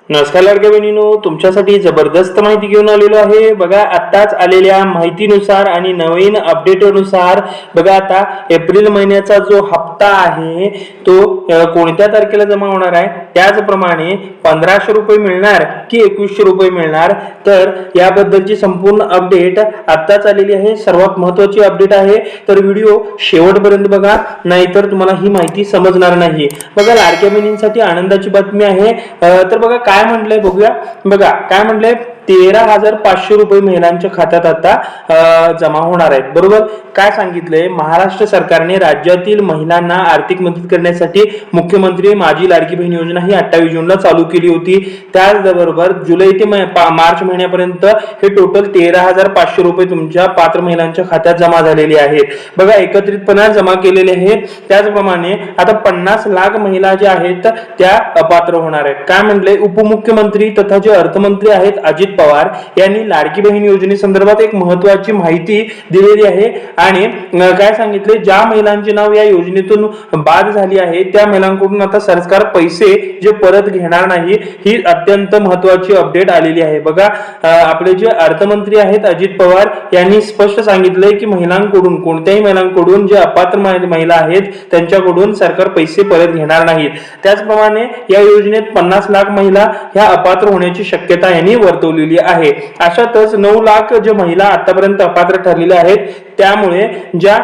नमस्कार लाडक्या बहिणींनो, तुमच्यासाठी जबरदस्त माहिती घेऊन आलेलो आहे। बघा, आताच आलेल्या माहितीनुसार आणि नवीन अपडेटनुसार बघा, आता एप्रिल महिन्याचा जो हप्ता आहे तो कोणत्या तारखेला जमा होणार आहे, त्याचप्रमाणे 1500 रुपये मिळणार की 2100 रुपये मिळणार, तर याबद्दलची संपूर्ण अपडेट आताच आलेली आहे। सर्वात महत्त्वाची अपडेट आहे, तर व्हिडिओ शेवटपर्यंत बघा, नाहीतर तुम्हाला ही माहिती समजणार नाही। बघा, लाडक्या बहिणींसाठी आनंदाची बातमी आहे। तर बघा काय म्हटलंय बघूया। बघा काय म्हटलंय, 13,500 रुपये महिलांच्या खात्यात आता जमा होणार आहेत। बरोबर, काय सांगितलंय, महाराष्ट्र सरकारने राज्यातील महिलांना आर्थिक मदत करण्यासाठी मुख्यमंत्री माझी लाडकी बहीण योजना ही 28 जूनला चालू केली होती। त्याचबरोबर जुलै ते मार्च महिन्यापर्यंत हे टोटल 13,500 रुपये तुमच्या पात्र महिलांच्या खात्यात जमा झालेले आहेत। बघा, एकत्रितपणे जमा केलेले आहेत। त्याचप्रमाणे आता 50 लाख महिला ज्या आहेत त्या अपात्र होणार आहेत। काय म्हटले, उपमुख्यमंत्री तथा जे अर्थमंत्री आहेत अजित पवार यांनी लाडकी बहीण योजनेसंदर्भात एक महत्त्वाची माहिती दिलेली आहे आणि काय सांगितले, ज्या महिलांचे नाव या योजनेतून बाद झाली आहे त्या महिलांकडून आता सरकार पैसे जे परत घेणार नाही, ही अत्यंत महत्त्वाची अपडेट आलेली आहे। बघा, आपले जे अर्थमंत्री आहेत अजित पवार यांनी स्पष्ट सांगितले की महिलांकडून, कोणत्याही महिलांकडून जे अपात्र महिला आहेत त्यांच्याकडून सरकार पैसे परत घेणार नाहीत। त्याचप्रमाणे या योजनेत 50 लाख महिला ह्या अपात्र होण्याची शक्यता यांनी वर्तवलेली आहे। अशातच 9 लाख जे महिला आतापर्यंत अपात्र ठरलेल्या आहेत, त्यामुळे ज्या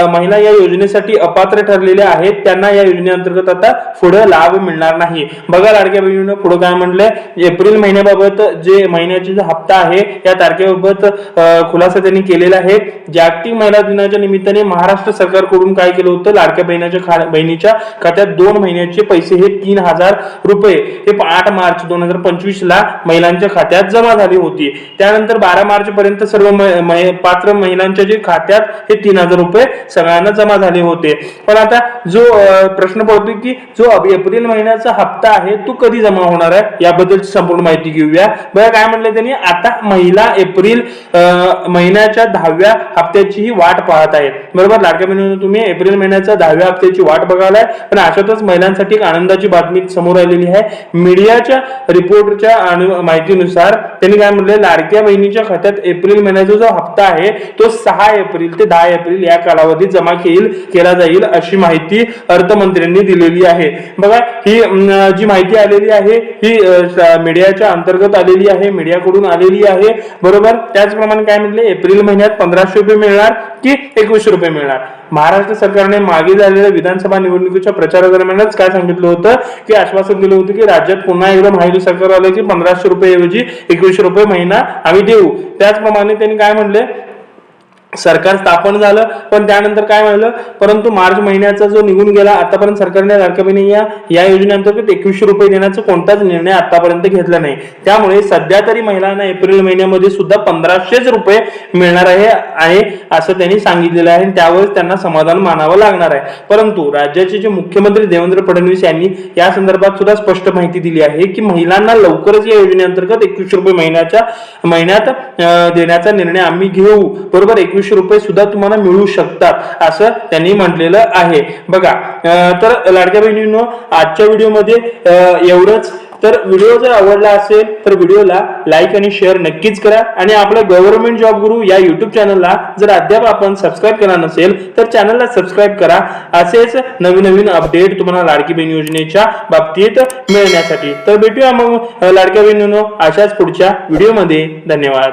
महिला या योजनेसाठी अपात्र ठरलेल्या आहेत त्यांना या योजनेअंतर्गत आता पुढे लाभ मिळणार नाही। बघा लाडक्या बहिणींनो, पुढे काय म्हटलंय, एप्रिल महिन्याबाबत जे महिन्याचे जो हप्ता आहे या तारखेबाबत खुलासा त्यांनी केलेला आहे। जागतिक महिला दिनाच्या निमित्ताने महाराष्ट्र सरकारकडून काय केलं होतं, लाडक्या बहिणीच्या खात्यात 2 महिन्याचे पैसे हे 3,000 रुपये हे 8 मार्च 2025 ला महिलांच्या खात्यात जमा झाली होती। त्यानंतर 12 मार्च पर्यंत सर्व पात्र महिलांच्या जे खात्यात हे 3,000 रुपये सगळ्यांना जमा झाले होते। पण आता जो प्रश्न पडतो की जो एप्रिल महिन्याचा हप्ता आहे तो कधी जमा होणार आहे, याबद्दलची संपूर्ण माहिती घेऊया। बघा काय म्हटलंय त्यांनी, आता महिला एप्रिल महिन्याच्या 10व्या हप्त्याची ही वाट पाहत आहेत। बरोबर लाडक्या बहिणींनो, तुम्ही एप्रिल महिन्याच्या 10व्या हप्त्याची वाट बघालाय, पण अशातच महिलांसाठी एक आनंदाची बातमी समोर आलेली आहे। मीडियाच्या रिपोर्टच्या माहितीनुसार त्यांनी काय म्हटलंय, लाडक्या बहिणीच्या खात्यात एप्रिल महिन्याचा जो हप्ता आहे तो 6 एप्रिल ते 10 एप्रिल या कालावधीत जमा केला जाईल, अशी माहिती अर्थमंत्र्यांनी दिलेली आहे। बघा, ही जी माहिती आलेली आहे ही मीडियाच्या अंतर्गत आलेली आहे, मीडियाकडून आलेली आहे। बरोबर, त्याचप्रमाणे काय म्हटले, एप्रिल महिन्यात 1500 रुपये मिळणार की 2100 रुपये मिळणार। महाराष्ट्र सरकारने मागे झालेल्या विधानसभा निवडणुकीच्या प्रचारादरम्यानच काय सांगितलं होतं की आश्वासन दिलं होतं की राज्यात पुन्हा एकदा महायुती सरकार आले की 1500 रुपये ऐवजी 2100 रुपये महिना आम्ही देऊ। त्याचप्रमाणे त्यांनी काय म्हणले, सरकार स्थापन झालं पण त्यानंतर काय झालं, परंतु मार्च महिन्याचा जो निघून गेला, आतापर्यंत सरकारने लाडक्या बहिणी या योजनेअंतर्गत 2100 रुपये देण्याचा कोणताच निर्णय आतापर्यंत घेतला नाही। त्यामुळे सध्या तरी महिलांना एप्रिल महिन्यामध्ये सुद्धा 1500 रुपये मिळणार आहे असं त्यांनी सांगितलेलं आहे, त्यावर त्यांना समाधान मानावं लागणार आहे। परंतु राज्याचे जे मुख्यमंत्री देवेंद्र फडणवीस यांनी या संदर्भात सुद्धा स्पष्ट माहिती दिली आहे की महिलांना लवकरच या योजनेअंतर्गत 2100 रुपये महिन्यात देण्याचा निर्णय आम्ही घेऊ। बरोबर, 2100 रुपये सुद्धा तुम्हाला मिळू शकतात असं त्यांनी म्हटलेलं आहे। बघा, तर लाडक्या बहिणींनो, आजच्या व्हिडिओमध्ये एवढंच। तर व्हिडिओ जर आवडला असेल तर व्हिडिओला लाईक आणि शेअर नक्कीच करा आणि आपल्या गव्हर्नमेंट जॉब गुरु या युट्यूब चॅनलला जर अद्याप आपण सबस्क्राईब केला नसेल तर चॅनलला सबस्क्राईब करा, असेच नवीन अपडेट तुम्हाला लाडकी बहीण योजनेच्या बाबतीत मिळण्यासाठी। तर भेटूया मग लाडक्या बहिणींनो अशाच पुढच्या व्हिडिओमध्ये। धन्यवाद।